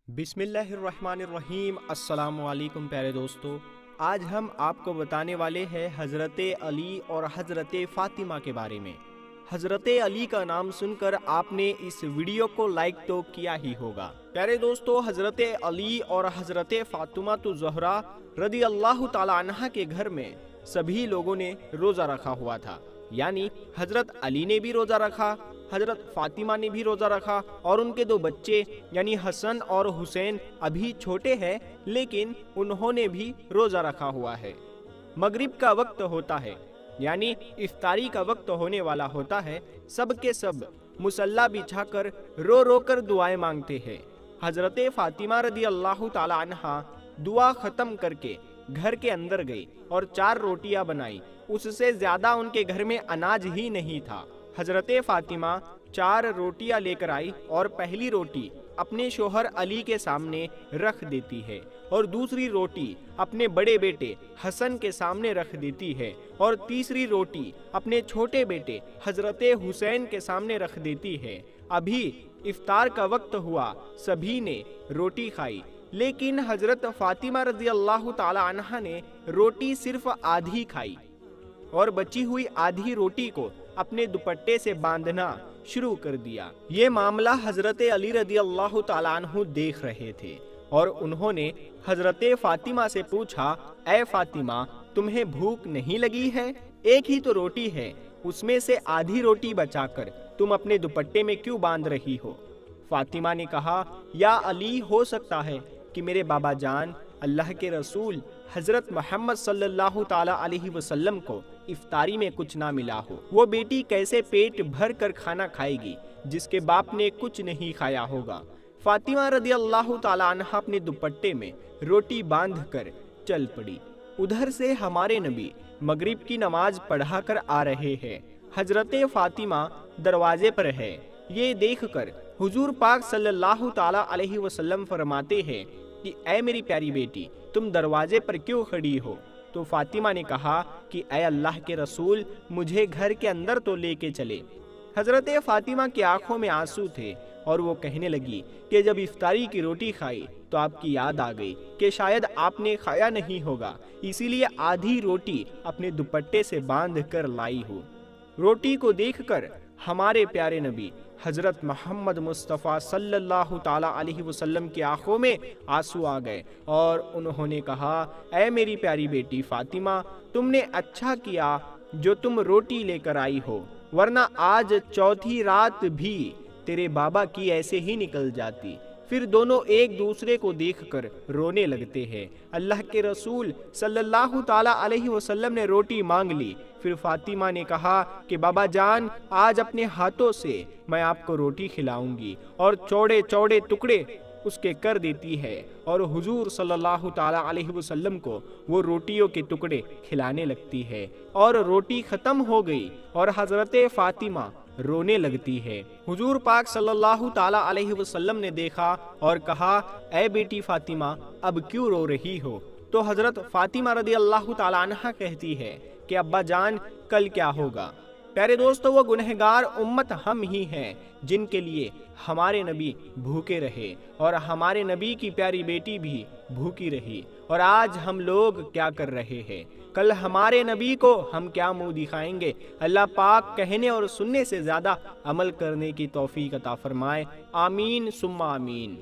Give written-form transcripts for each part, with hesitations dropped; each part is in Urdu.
بسم اللہ الرحمن الرحیم۔ السلام علیکم پیارے دوستو، آج ہم آپ کو بتانے والے ہیں حضرت علی اور حضرت فاطمہ کے بارے میں۔ حضرت علی کا نام سن کر آپ نے اس ویڈیو کو لائک تو کیا ہی ہوگا۔ پیارے دوستو، حضرت علی اور حضرت فاطمہ الزہرا رضی اللہ تعالی عنہ کے گھر میں سبھی لوگوں نے روزہ رکھا ہوا تھا، یعنی حضرت علی نے بھی روزہ رکھا، حضرت فاطمہ نے بھی روزہ رکھا، اور ان کے دو بچے یعنی حسن اور حسین ابھی چھوٹے ہیں لیکن انہوں نے بھی روزہ رکھا ہوا ہے۔ مغرب کا وقت ہوتا ہے، یعنی افطاری کا وقت ہونے والا ہوتا ہے، سب کے سب مصلی بچھا کر رو رو کر دعائیں مانگتے ہیں۔ حضرت فاطمہ رضی اللہ تعالی عنہ دعا ختم کر کے گھر کے اندر گئی اور 4 روٹیاں بنائی، اس سے زیادہ ان کے گھر میں اناج ہی نہیں تھا۔ حضرت فاطمہ 4 روٹیاں لے کر آئی اور پہلی روٹی اپنے شوہر علی کے سامنے رکھ دیتی ہے اور دوسری روٹی اپنے بڑے بیٹے حسن کے سامنے رکھ دیتی ہے اور تیسری روٹی اپنے چھوٹے بیٹے حضرت حسین کے سامنے رکھ دیتی ہے۔ ابھی افطار کا وقت ہوا، سبھی نے روٹی کھائی، لیکن حضرت فاطمہ رضی اللہ تعالی عنہ نے روٹی صرف آدھی کھائی اور بچی ہوئی آدھی روٹی کو اپنے دوپٹے سے باندھنا شروع کر دیا۔ یہ معاملہ حضرت علی رضی اللہ تعالیٰ عنہ دیکھ رہے تھے اور انہوں نے حضرت فاطمہ سے پوچھا، اے فاطمہ، تمہیں بھوک نہیں لگی ہے؟ ایک ہی تو روٹی ہے، اس میں سے آدھی روٹی بچا کر تم اپنے دوپٹے میں کیوں باندھ رہی ہو؟ فاطمہ نے کہا، یا علی، ہو سکتا ہے کہ میرے بابا جان اللہ کے رسول حضرت محمد صلی اللہ تعالی علیہ وسلم کو افطاری میں کچھ نہ ملا ہو۔ وہ بیٹی کیسے پیٹ بھر کر کھانا کھائے گی جس کے باپ نے کچھ نہیں کھایا ہوگا؟ فاطمہ رضی اللہ تعالی عنہ اپنے دوپٹے میں روٹی باندھ کر چل پڑی۔ ادھر سے ہمارے نبی مغرب کی نماز پڑھا کر آ رہے ہیں، حضرت فاطمہ دروازے پر ہے۔ یہ دیکھ کر حضور پاک صلی اللہ تعالی علیہ وسلم فرماتے ہیں کہ اے میری پیاری بیٹی، تم دروازے پر کیوں کھڑی ہو؟ تو فاطمہ نے کہا کہ اے اللہ کے رسول، مجھے گھر کے اندر تو لے کے چلے۔ حضرت فاطمہ کی آنکھوں میں آنسو تھے اور وہ کہنے لگی کہ جب افطاری کی روٹی کھائی تو آپ کی یاد آ گئی کہ شاید آپ نے کھایا نہیں ہوگا، اسی لیے آدھی روٹی اپنے دوپٹے سے باندھ کر لائی ہوں۔ روٹی کو دیکھ کر ہمارے پیارے نبی حضرت محمد مصطفیٰ صلی اللہ تعالی علیہ وسلم کی آنکھوں میں آنسو آ گئے اور انہوں نے کہا، اے میری پیاری بیٹی فاطمہ، تم نے اچھا کیا جو تم روٹی لے کر آئی ہو، ورنہ آج چوتھی رات بھی تیرے بابا کی ایسے ہی نکل جاتی۔ پھر دونوں ایک دوسرے کو دیکھ کر رونے لگتے ہیں۔ اللہ کے رسول صلی اللہ تعالی علیہ وسلم نے روٹی مانگ لی۔ پھر فاطمہ نے کہا کہ بابا جان، آج اپنے ہاتھوں سے میں آپ کو روٹی کھلاؤں گی، اور چوڑے چوڑے ٹکڑے اس کے کر دیتی ہے اور حضور صلی اللہ تعالی علیہ وسلم کو وہ روٹیوں کے ٹکڑے کھلانے لگتی ہے، اور روٹی ختم ہو گئی اور حضرت فاطمہ رونے لگتی ہے۔ حضور پاک صلی اللہ تعالی علیہ وسلم نے دیکھا اور کہا، اے بیٹی فاطمہ، اب کیوں رو رہی ہو؟ تو حضرت فاطمہ رضی اللہ تعالی عنہ کہتی ہے کہ ابا جان، کل کیا ہوگا؟ پیارے دوستو، وہ گنہگار امت ہم ہی ہیں جن کے لیے ہمارے نبی بھوکے رہے اور ہمارے نبی کی پیاری بیٹی بھی بھوکی رہی، اور آج ہم لوگ کیا کر رہے ہیں؟ کل ہمارے نبی کو ہم کیا منہ دکھائیں گے؟ اللہ پاک کہنے اور سننے سے زیادہ عمل کرنے کی توفیق عطا فرمائے، آمین ثم آمین۔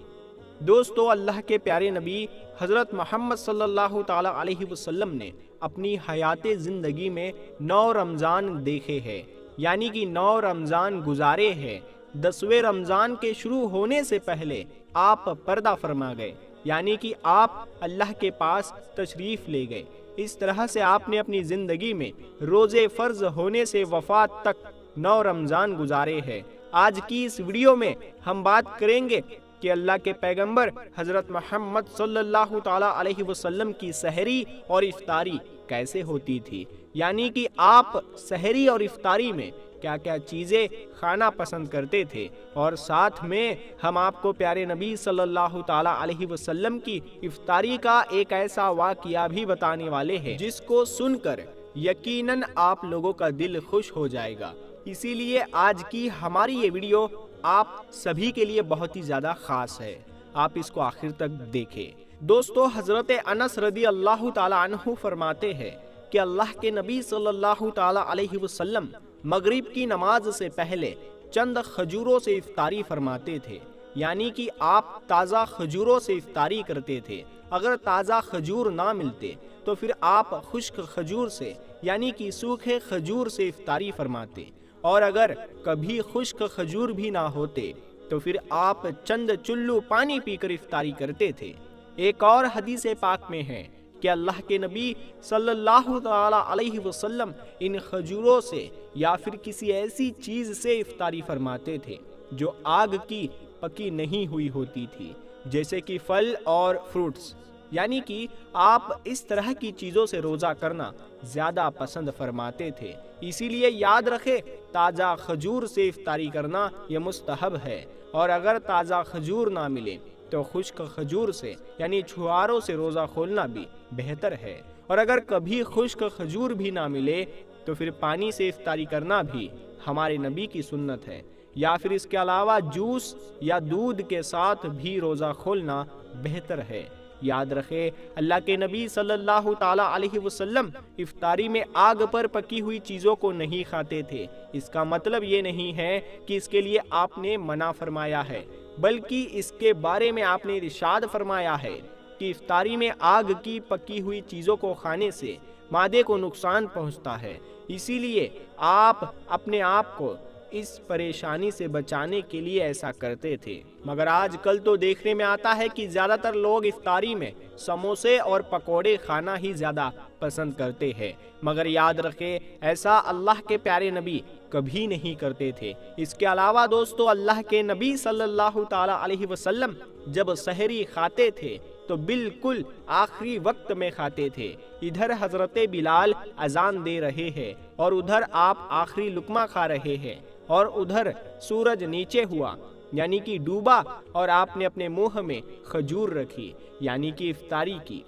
دوستو، اللہ کے پیارے نبی حضرت محمد صلی اللہ تعالی علیہ وسلم نے اپنی حیات زندگی میں 9 رمضان دیکھے ہیں، یعنی کہ 9 رمضان گزارے ہیں۔ 10ویں رمضان کے شروع ہونے سے پہلے آپ پردہ فرما گئے، یعنی کہ آپ اللہ کے پاس تشریف لے گئے۔ اس طرح سے آپ نے اپنی زندگی میں روزے فرض ہونے سے وفات تک 9 رمضان گزارے ہیں۔ آج کی اس ویڈیو میں ہم بات کریں گے کہ اللہ کے پیغمبر حضرت محمد صلی اللہ تعالی علیہ وسلم کی سحری اور افطاری کیسے ہوتی تھی، یعنی کہ آپ سحری اور افطاری میں کیا کیا چیزیں کھانا پسند کرتے تھے، اور ساتھ میں ہم آپ کو پیارے نبی صلی اللہ تعالی علیہ وسلم کی افطاری کا ایک ایسا واقعہ بھی بتانے والے ہیں جس کو سن کر یقیناً آپ لوگوں کا دل خوش ہو جائے گا۔ اسی لیے آج کی ہماری یہ ویڈیو آپ سبھی کے لیے بہت ہی زیادہ خاص ہے۔ آپ اس کو آخر تک دیکھیں۔ دوستو، حضرت انس رضی اللہ تعالی عنہ فرماتے ہیں کہ اللہ کے نبی صلی اللہ تعالی علیہ وسلم مغرب کی نماز سے پہلے چند کھجوروں سے افطاری فرماتے تھے، یعنی کہ آپ تازہ کھجوروں سے افطاری کرتے تھے۔ اگر تازہ کھجور نہ ملتے تو پھر آپ خشک کھجور سے یعنی کہ سوکھے کھجور سے افطاری فرماتے، اور اگر کبھی خشک کھجور بھی نہ ہوتے تو پھر آپ چند چلو پانی پی کر افطاری کرتے تھے۔ ایک اور حدیث پاک میں ہے کہ اللہ کے نبی صلی اللہ تعالی علیہ وسلم ان کھجوروں سے یا پھر کسی ایسی چیز سے افطاری فرماتے تھے جو آگ کی پکی نہیں ہوئی ہوتی تھی، جیسے کہ پھل اور فروٹس، یعنی کہ آپ اس طرح کی چیزوں سے روزہ کرنا زیادہ پسند فرماتے تھے۔ اسی لیے یاد رکھے، تازہ کھجور سے افطاری کرنا یہ مستحب ہے، اور اگر تازہ کھجور نہ ملے تو خشک کھجور سے یعنی چھہاروں سے روزہ کھولنا بھی بہتر ہے، اور اگر کبھی خشک کھجور بھی نہ ملے تو پھر پانی سے افطاری کرنا بھی ہمارے نبی کی سنت ہے، یا پھر اس کے علاوہ جوس یا دودھ کے ساتھ بھی روزہ کھولنا بہتر ہے۔ یاد رکھے، اللہ کے نبی صلی اللہ تعالی علیہ وسلم افطاری میں آگ پر پکی ہوئی چیزوں کو نہیں کھاتے تھے۔ اس کا مطلب یہ نہیں ہے کہ اس کے لیے آپ نے منع فرمایا ہے، بلکہ اس کے بارے میں آپ نے ارشاد فرمایا ہے کہ افطاری میں آگ کی پکی ہوئی چیزوں کو کھانے سے معدے کو نقصان پہنچتا ہے، اسی لیے آپ اپنے آپ کو اس پریشانی سے بچانے کے لیے ایسا کرتے تھے۔ مگر آج کل تو دیکھنے میں آتا ہے کہ زیادہ تر لوگ افطاری میں سموسے اور پکوڑے کھانا ہی زیادہ پسند کرتے ہیں، مگر یاد رکھے ایسا اللہ کے پیارے نبی کبھی نہیں کرتے تھے۔ اس کے علاوہ دوستو، اللہ کے نبی صلی اللہ تعالی علیہ وسلم جب سحری کھاتے تھے تو بالکل آخری وقت میں کھاتے تھے۔ ادھر حضرت بلال اذان دے رہے ہیں اور ادھر آپ آخری لقمہ کھا رہے ہیں، اور ادھر سورج نیچے ہوا یعنی کہ ڈوبا، اور آپ نے اپنے منہ میں کھجور رکھی یعنی کہ افطاری کی۔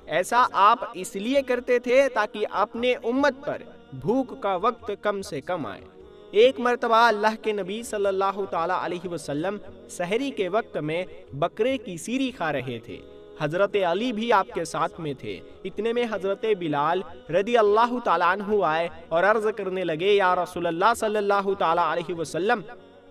ایسا آپ اس لیے کرتے تھے تاکہ اپنے امت پر بھوک کا وقت کم سے کم آئے۔ ایک مرتبہ اللہ کے نبی صلی اللہ تعالی علیہ وسلم سحری کے وقت میں بکرے کی سیری کھا رہے تھے۔ حضرت علی بھی آپ کے ساتھ میں تھے۔ اتنے میں حضرت بلال رضی اللہ تعالیٰ عنہ آئے اور عرض کرنے لگے، یا رسول اللہ صلی اللہ تعالیٰ علیہ وسلم،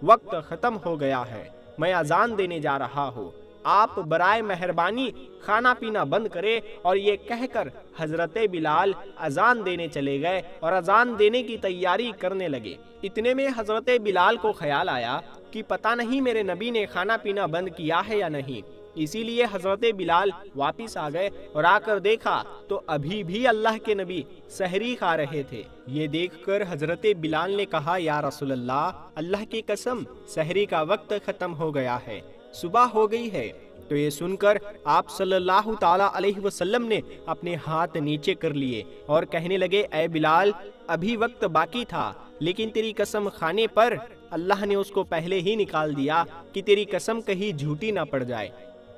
وقت ختم ہو گیا ہے، میں اذان دینے جا رہا ہوں، آپ برائے مہربانی کھانا پینا بند کرے۔ اور یہ کہہ کر حضرت بلال اذان دینے چلے گئے اور اذان دینے کی تیاری کرنے لگے۔ اتنے میں حضرت بلال کو خیال آیا کہ پتہ نہیں میرے نبی نے کھانا پینا بند کیا ہے یا نہیں، اسی لیے حضرت بلال واپس آ گئے اور آ کر دیکھا تو ابھی بھی اللہ کے نبی سحری کھا رہے تھے۔ یہ دیکھ کر حضرت بلال نے کہا، یا رسول اللہ، اللہ کی قسم سحری کا وقت ختم ہو گیا ہے، صبح ہو گئی ہے۔ تو یہ سن کر آپ صلی اللہ تعالی علیہ وسلم نے اپنے ہاتھ نیچے کر لیے اور کہنے لگے، اے بلال، ابھی وقت باقی تھا، لیکن تیری قسم کھانے پر اللہ نے اس کو پہلے ہی نکال دیا کہ تیری قسم کہیں جھوٹی نہ پڑ جائے۔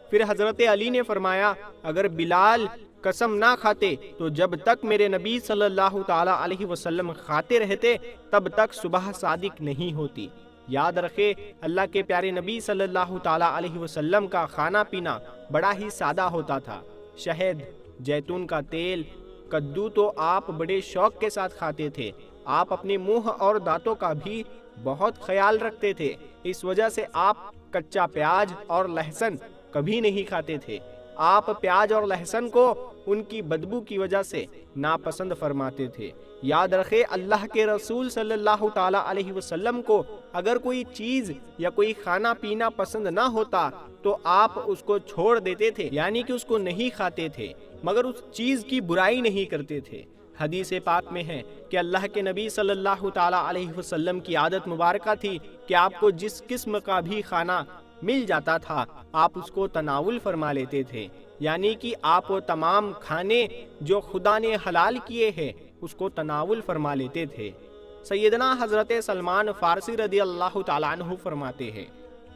پھر حضرت علی نے فرمایا، اگر بلال قسم نہ کھاتے تو جب تک میرے نبی صلی اللہ تعالی علیہ وسلم کھاتے رہتے تب تک صبح صادق نہیں ہوتی۔ یاد رکھے، اللہ کے پیارے نبی صلی اللہ تعالی علیہ وسلم کا کھانا پینا بڑا ہی سادہ ہوتا تھا۔ شہد، جیتون کا تیل، کدو تو آپ بڑے شوق کے ساتھ کھاتے تھے۔ آپ اپنے منہ اور دانتوں کا بھی بہت خیال رکھتے تھے، اس وجہ سے آپ کچا پیاز اور لہسن کبھی نہیں کھاتے تھے۔ آپ پیاز اور لہسن کو ان کی بدبو کی وجہ سے ناپسند فرماتے تھے۔ یاد رکھے، اللہ کے رسول صلی اللہ تعالی علیہ وسلم کو اگر کوئی چیز یا کوئی کھانا پینا پسند نہ ہوتا تو آپ اس کو چھوڑ دیتے تھے، یعنی کہ اس کو نہیں کھاتے تھے، مگر اس چیز کی برائی نہیں کرتے تھے۔ حدیث پاک میں ہے کہ اللہ کے نبی صلی اللہ تعالی علیہ وسلم کی عادت مبارکہ تھی کہ آپ کو جس قسم کا بھی کھانا مل جاتا تھا آپ اس کو تناول فرما لیتے تھے، یعنی کہ آپ وہ تمام کھانے جو خدا نے حلال کیے ہیں اس کو تناول فرما لیتے تھے۔ سیدنا حضرت سلمان فارسی رضی اللہ تعالیٰ عنہ فرماتے ہیں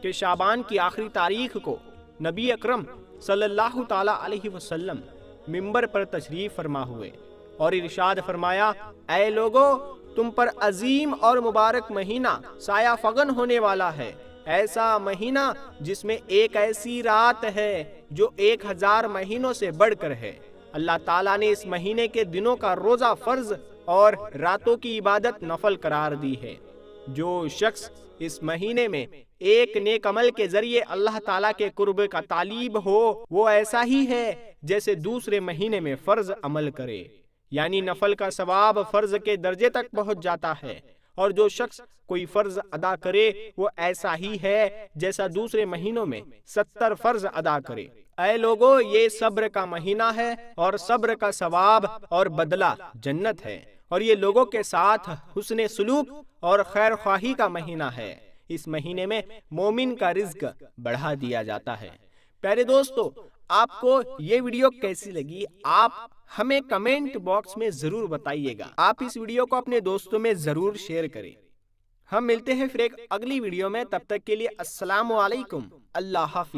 کہ شعبان کی آخری تاریخ کو نبی اکرم صلی اللہ تعالیٰ علیہ وسلم منبر پر تشریف فرما ہوئے اور ارشاد فرمایا، اے لوگو، تم پر عظیم اور مبارک مہینہ سایہ فگن ہونے والا ہے۔ ایسا مہینہ جس میں ایک ایسی رات ہے جو 1000 مہینوں سے بڑھ کر ہے۔ اللہ تعالیٰ نے اس مہینے کے دنوں کا روزہ فرض اور راتوں کی عبادت نفل قرار دی ہے۔ جو شخص اس مہینے میں ایک نیک عمل کے ذریعے اللہ تعالیٰ کے قرب کا طالب ہو، وہ ایسا ہی ہے جیسے دوسرے مہینے میں فرض عمل کرے، یعنی نفل کا ثواب فرض کے درجے تک پہنچ جاتا ہے۔ اور جو شخص کوئی فرض ادا کرے وہ ایسا ہی ہے جیسا دوسرے مہینوں میں 70 فرض ادا کرے۔ اے لوگو، یہ صبر کا مہینہ ہے اور صبر کا ثواب اور بدلہ جنت ہے، اور یہ لوگوں کے ساتھ حسن سلوک اور خیر خواہی کا مہینہ ہے۔ اس مہینے میں مومن کا رزق بڑھا دیا جاتا ہے۔ پیارے دوستو، آپ کو یہ ویڈیو کیسی لگی آپ ہمیں کمنٹ باکس میں ضرور بتائیے گا۔ آپ اس ویڈیو کو اپنے دوستوں میں ضرور شیئر کریں۔ ہم ملتے ہیں پھر ایک اگلی ویڈیو میں، تب تک کے لیے السلام علیکم، اللہ حافظ۔